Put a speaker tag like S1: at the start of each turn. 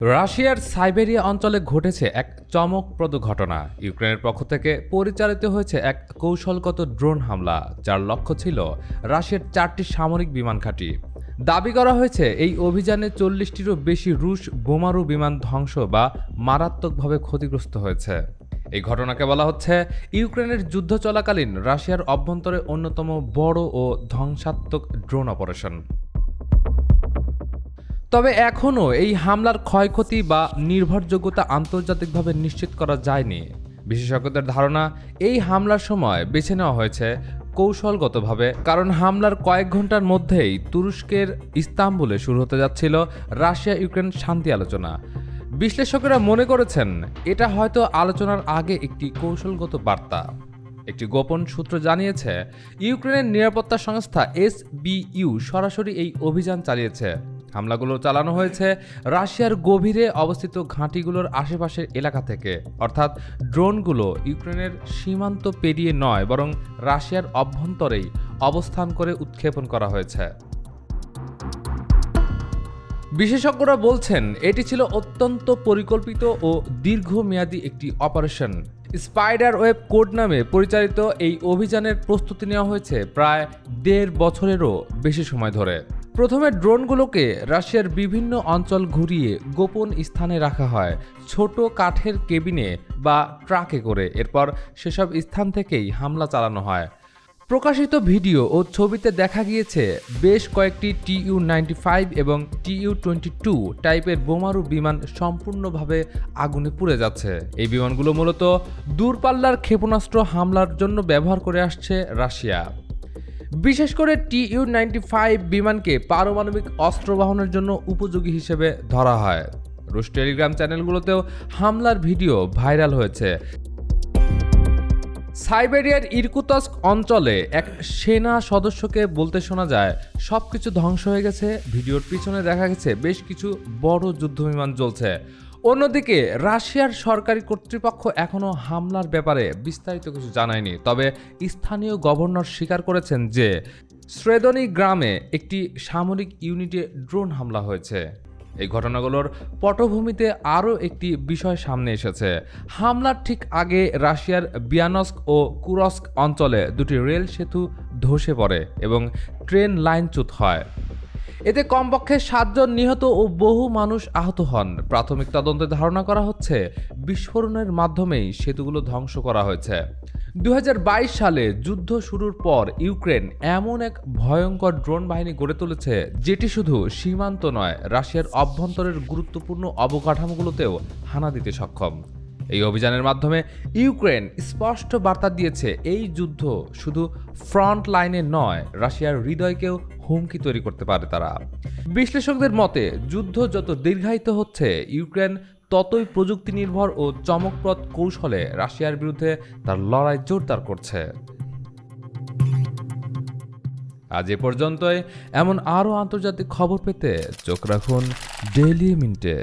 S1: রাশিয়ার সাইবেরিয়া অঞ্চলে ঘটেছে এক চমকপ্রদ ঘটনা। ইউক্রেনের পক্ষ থেকে পরিচালিত হয়েছে এক কৌশলগত ড্রোন হামলা, যার লক্ষ্য ছিল রাশিয়ার 4টি সামরিক বিমান ঘাঁটি। দাবি করা হয়েছে এই অভিযানে 40টিরও বেশি রুশ বোমারু বিমান ধ্বংস বা মারাত্মকভাবে ক্ষতিগ্রস্ত হয়েছে। এই ঘটনাকে বলা হচ্ছে ইউক্রেনের যুদ্ধ চলাকালীন রাশিয়ার অভ্যন্তরে অন্যতম বড় ও ধ্বংসাত্মক ড্রোন অপারেশন। তবে এখনও এই হামলার ক্ষয়ক্ষতি বা নির্ভরযোগ্যতা আন্তর্জাতিকভাবে নিশ্চিত করা যায়নি। বিশেষজ্ঞদের ধারণা, এই হামলার সময় বেছে নেওয়া হয়েছে কৌশলগতভাবে, কারণ হামলার কয়েক ঘন্টার মধ্যেই তুরস্কের ইস্তাম্বুলে শুরু হতে যাচ্ছিল রাশিয়া ইউক্রেন শান্তি আলোচনা। বিশ্লেষকেরা মনে করেছেন এটা হয়তো আলোচনার আগে একটি কৌশলগত বার্তা। একটি গোপন সূত্র জানিয়েছে, ইউক্রেনের নিরাপত্তা সংস্থা SBU সরাসরি এই অভিযান চালিয়েছে। হামলাগুলো চালানো হয়েছে রাশিয়ার গভীরে অবস্থিত ঘাঁটিগুলোর আশেপাশের এলাকা থেকে, অর্থাৎ ড্রোনগুলো ইউক্রেনের সীমান্ত পেরিয়ে নয়, বরং রাশিয়ার অভ্যন্তরেই অবস্থান করে উৎক্ষেপণ করা হয়েছে। বিশেষজ্ঞরা বলছেন এটি ছিল অত্যন্ত পরিকল্পিত ও দীর্ঘমেয়াদী একটি অপারেশন। স্পাইডার ওয়েব কোড নামে পরিচালিত এই অভিযানের প্রস্তুতি নেওয়া হয়েছে প্রায় 1.5 বছরেরও বেশি সময় ধরে। প্রথমে ড্রোনগুলোকে রাশিয়ার বিভিন্ন অঞ্চল ঘুরিয়ে গোপন স্থানে রাখা হয়, ছোট কাঠের কেবিনে বা ট্রাকে করে। এরপর সেসব স্থান থেকেই হামলা চালানো হয়। প্রকাশিত ভিডিও ও ছবিতে দেখা গিয়েছে বেশ কয়েকটি Tu-95 এবং Tu-22 টাইপের বোমারু বিমান সম্পূর্ণভাবে আগুনে পুড়ে যাচ্ছে। এই বিমানগুলো মূলত দূরপাল্লার ক্ষেপণাস্ত্র হামলার জন্য ব্যবহার করে আসছে রাশিয়া। বিশেষ করে Tu-95 বিমানকে পারমাণবিক অস্ত্র বহনের জন্য উপযোগী হিসেবে ধরা হয়। রুশ টেলিগ্রাম চ্যানেলগুলোতেও হামলার ভিডিও ভাইরাল হয়েছে। সাইবেরিয়ার ইরকুতস্ক অঞ্চলে এক সেনা সদস্যকে বলতে শোনা যায়, সবকিছু ধ্বংস হয়ে গেছে। ভিডিওর পিছনে দেখা গেছে বেশ কিছু বড় যুদ্ধবিমান জ্বলছে। অন্যদিকে রাশিয়ার সরকারি কর্তৃপক্ষ এখনও হামলার ব্যাপারে বিস্তারিত কিছু জানায়নি। তবে স্থানীয় গভর্নর স্বীকার করেছেন যে স্রেদনি গ্রামে একটি সামরিক ইউনিটে ড্রোন হামলা হয়েছে। এই ঘটনাগুলোর পটভূমিতে আরও একটি বিষয় সামনে এসেছে। হামলার ঠিক আগে রাশিয়ার বিয়ানস্ক ও কুরস্ক অঞ্চলে দুটি রেল সেতু ধসে পড়ে এবং ট্রেন লাইনচ্যুত হয়। এতে কমপক্ষে 7 জন নিহত ও বহু মানুষ আহত হন। প্রাথমিক তদন্তে ধারণা করা হচ্ছে বিস্ফোরণের মাধ্যমেই সেতুগুলো ধ্বংস করা হয়েছে। 2022 সালে যুদ্ধ শুরুর পর ইউক্রেন এমন এক ভয়ঙ্কর ড্রোন বাহিনী গড়ে তুলেছে, যেটি শুধু সীমান্ত নয়, রাশিয়ার অভ্যন্তরের গুরুত্বপূর্ণ অবকাঠামোগুলোতেও হানা দিতে সক্ষম। এই অভিযানের মাধ্যমে ইউক্রেন স্পষ্ট বার্তা দিয়েছে, এই যুদ্ধ শুধু ফ্রন্ট লাইনে নয়, রাশিয়ার হৃদয়কেও হুমকি তৈরি করতে পারে তারা। বিশ্লেষকদের মতে, যুদ্ধ যত দীর্ঘায়িত হচ্ছে, ইউক্রেন ততই প্রযুক্তি নির্ভর ও চমকপ্রদ কৌশলে রাশিয়ার বিরুদ্ধে তার লড়াই জোরদার করছে। আজ এ পর্যন্তই। এমন আরও আন্তর্জাতিক খবর পেতে চোখ রাখুন ডেইলি মিন্টে।